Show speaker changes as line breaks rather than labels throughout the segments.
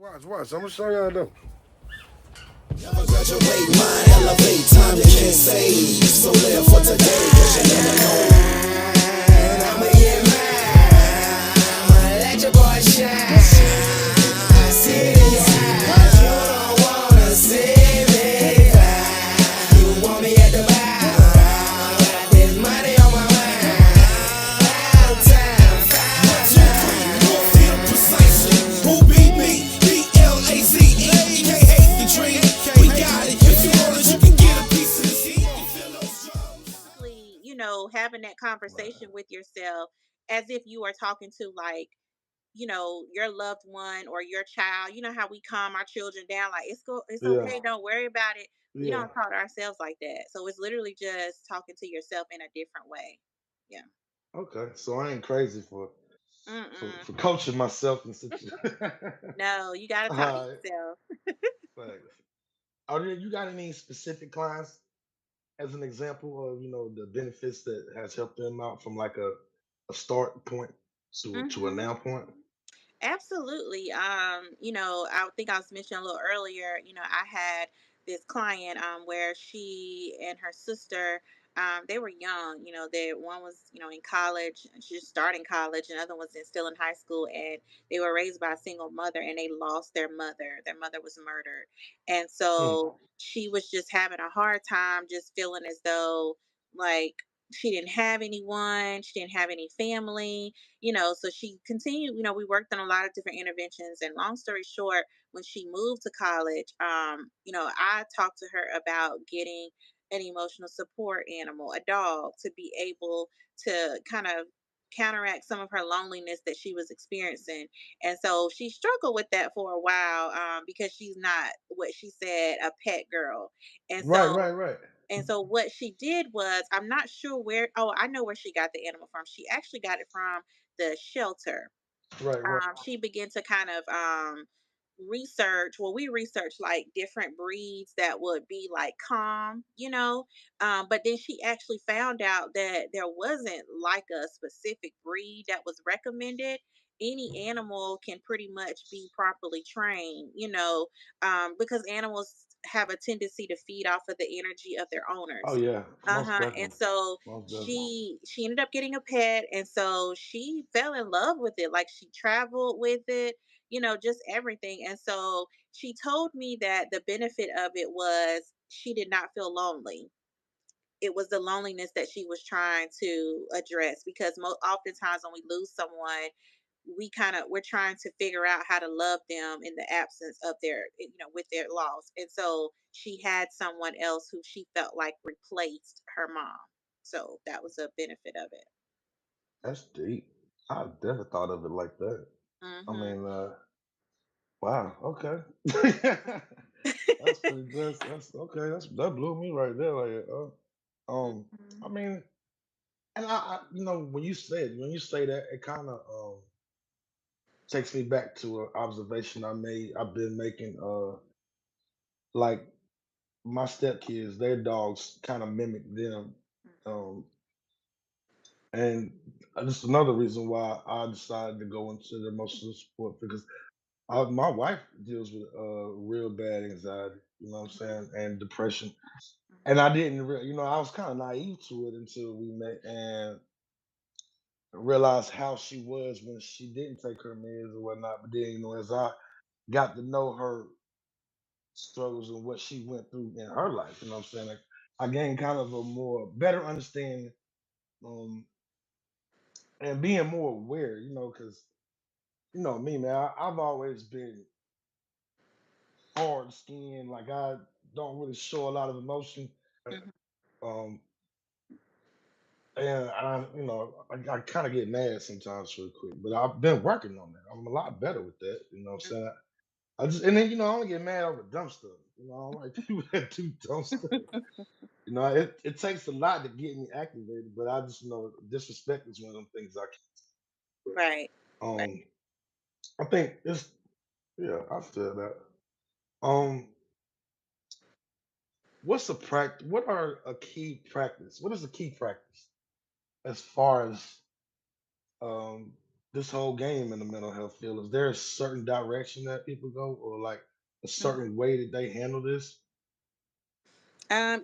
Watch. I'm gonna show y'all though.
Never graduate, mind elevate, time you can't save. So live for today, cause you never know. And I'ma get mine, let your boy shine. I see it in your eyes, you don't wanna see me cry. You want me at the bar, got this money on my mind. All time, 5 North Hill precisely. Who beat me? BLAZE. You can't hate the dream. We got it. If you want it, you can get a piece of this heat. You feel those drums?
Really, having that conversation
Right.
with yourself as if you are talking to like, your loved one or your child. You know how we calm our children down, like it's
Yeah.
okay, don't worry about it. We
Yeah.
don't talk to ourselves like that. So it's literally just talking to yourself in a different way. Yeah.
Okay. So I ain't crazy
Mm-mm.
for coaching myself and such.
No, you gotta talk to
Alright.
yourself.
Thanks. Are there you got any specific clients as an example of the benefits that has helped them out from like a start point to a
Hmm.
now point?
Absolutely. I think I was mentioning a little earlier, I had this client where she and her sister, they were young, one was, in college, she just starting college, and the other was still in high school, and they were raised by a single mother and they lost their mother. Their mother was murdered. And
Mm.
so she was just having a hard time, just feeling as though like she didn't have anyone, she didn't have any family, so she continued, we worked on a lot of different interventions, and long story short, when she moved to college, I talked to her about getting an emotional support animal, a dog, to be able to kind of counteract some of her loneliness that she was experiencing. And so she struggled with that for a while, because she's not what she said, a pet girl. And
Right,
so
right, right.
what she did was, I'm not sure where, oh, I know where she got the animal from. She actually got it from the shelter.
Right, right.
She began to kind of research. Well, we researched like different breeds that would be like calm, but then she actually found out that there wasn't like a specific breed that was recommended. Any animal can pretty much be properly trained, because animals have a tendency to feed off of the energy of their
Oh
owners.
yeah, most
Uh-huh. And
definitely.
so
Most definitely.
she ended up getting a pet, and so she fell in love with it. Like, she traveled with it, just everything. And so she told me that the benefit of it was she did not feel lonely. It was the loneliness that she was trying to address, because oftentimes when we lose someone, we're trying to figure out how to love them in the absence of their, with their loss. And so she had someone else who she felt like replaced her mom. So that was a benefit of it.
That's deep. I never thought of it like that. I
Hmm.
mean, wow. Okay. That's okay. That blew me right there. Like, um,
Hmm.
I mean, and when you say that, it kind of takes me back to an observation I've been making. Like my stepkids, their dogs kind of mimic them. Um, and just another reason why I decided to go into the emotional support because my wife deals with real bad anxiety, you know what I'm
Hmm.
saying, and depression. And
Hmm.
I didn't really, I was kind of naive to it until we met and realized how she was when she didn't take her meds or whatnot. But then, as I got to know her struggles and what she went through in her life, you know what I'm saying, like, I gained kind of a more better understanding, um, and being more aware, because me, man, I've always been hard skinned. Like I don't really show a lot of emotion.
Hmm.
Um, and I kind of get mad sometimes real quick. But I've been working on that. I'm a lot better with that. You know what I'm saying? I just and then I only get mad over dumb stuff. I don't like people that do dumb stuff. It takes a lot to get me activated, but I just know disrespect is one of them things I
Right.
can't.
Right.
I think it's yeah, I feel that. Um, What are a key practice? What is a key practice as far as um this whole game in the mental health field? Is there a certain direction that people go, or like a
Mhm.
certain way that they handle this?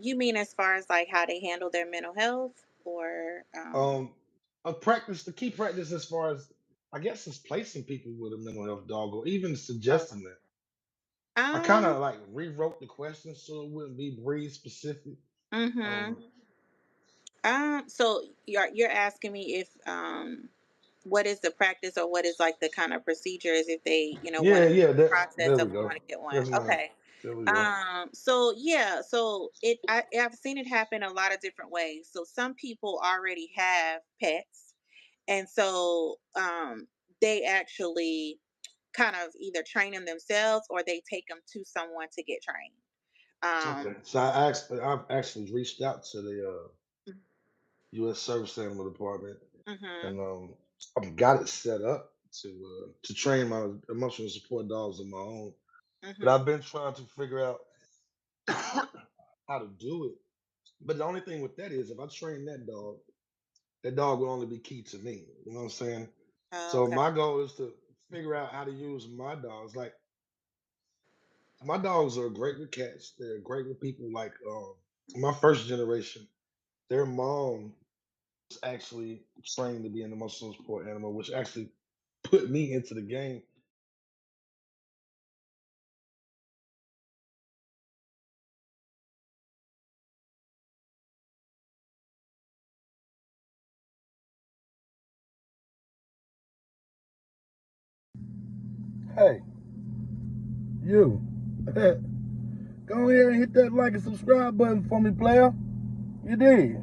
You mean as far as like how they handle their mental health or
Um, a practice, the key practice as far as I guess is placing people with a mental health dog, or even
oh,
suggesting that. I kind
um
of like rewrote the question so it wouldn't be breed specific.
mhm.
Um,
So you're asking me if what is the practice or what is like the kind of procedures if they, want
yeah,
to
yeah,
process
there we
of
go.
want to get one.
Yes, ma'am.
Okay.
There we go.
So yeah, so I've seen it happen a lot of different ways. So some people already have pets, and so they actually kind of either train them themselves or they take them to someone to get trained.
Okay.
Um,
So I've actually reached out to the U.S. Service Animal Department,
mm-hmm,
and I've got it set up to train my emotional support dogs of my own. But
mm-hmm.
I've been trying to figure out how to do it. But the only thing with that is, if I train that dog will only be key to me. You know what I'm saying?
Oh,
So
okay.
my goal is to figure out how to use my dogs. Like my dogs are great with cats. They're great with people. Like my first generation, their mom was actually trained to be an emotional support animal, which actually put me into the game. Hey, you. Go ahead and hit that like and subscribe button for me, player. You did.